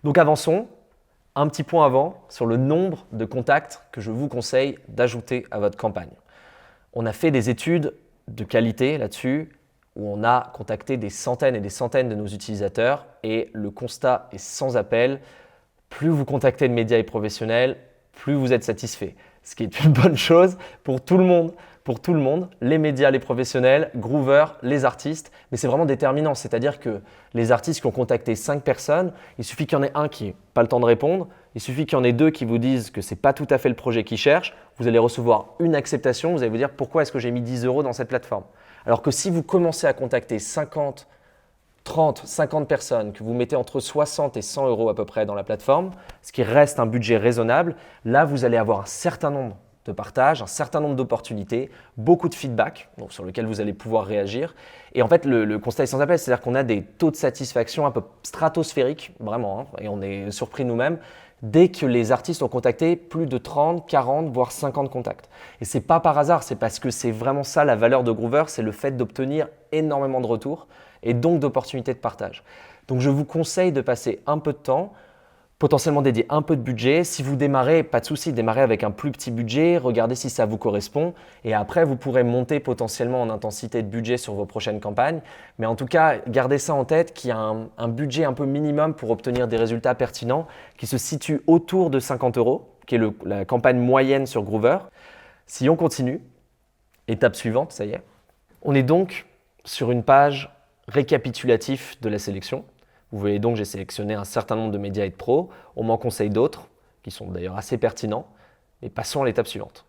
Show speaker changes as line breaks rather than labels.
Donc avançons. Un petit point avant sur le nombre de contacts que je vous conseille d'ajouter à votre campagne. On a fait des études de qualité là-dessus où on a contacté des centaines et des centaines de nos utilisateurs et le constat est sans appel. Plus vous contactez de médias et professionnels, plus vous êtes satisfait. Ce qui est une bonne chose pour tout le monde. Pour tout le monde, les médias, les professionnels, Groover, les artistes, mais c'est vraiment déterminant. C'est-à-dire que les artistes qui ont contacté 5 personnes, il suffit qu'il y en ait un qui n'ait pas le temps de répondre, il suffit qu'il y en ait 2 qui vous disent que ce n'est pas tout à fait le projet qu'ils cherchent, vous allez recevoir une acceptation, vous allez vous dire pourquoi est-ce que j'ai mis 10 € dans cette plateforme. Alors que si vous commencez à contacter 50, 30, 50 personnes, que vous mettez entre 60 et 100 € à peu près dans la plateforme, ce qui reste un budget raisonnable, là vous allez avoir un certain nombre de partage, un certain nombre d'opportunités, beaucoup de feedback donc sur lequel vous allez pouvoir réagir. Et en fait, le constat est sans appel, c'est-à-dire qu'on a des taux de satisfaction un peu stratosphériques, vraiment, hein, et on est surpris nous-mêmes, dès que les artistes ont contacté plus de 30, 40, voire 50 contacts. Et ce n'est pas par hasard, c'est parce que c'est vraiment ça la valeur de Groover, c'est le fait d'obtenir énormément de retours et donc d'opportunités de partage. Donc je vous conseille de passer un peu de temps, potentiellement dédier un peu de budget. Si vous démarrez, pas de souci, démarrez avec un plus petit budget, regardez si ça vous correspond et après vous pourrez monter potentiellement en intensité de budget sur vos prochaines campagnes. Mais en tout cas, gardez ça en tête qu'il y a un budget un peu minimum pour obtenir des résultats pertinents qui se situe autour de 50 €, qui est la campagne moyenne sur Groover. Si on continue, étape suivante, ça y est, on est donc sur une page récapitulative de la sélection. Vous voyez donc, j'ai sélectionné un certain nombre de médias et de pros. On m'en conseille d'autres, qui sont d'ailleurs assez pertinents. Et passons à l'étape suivante.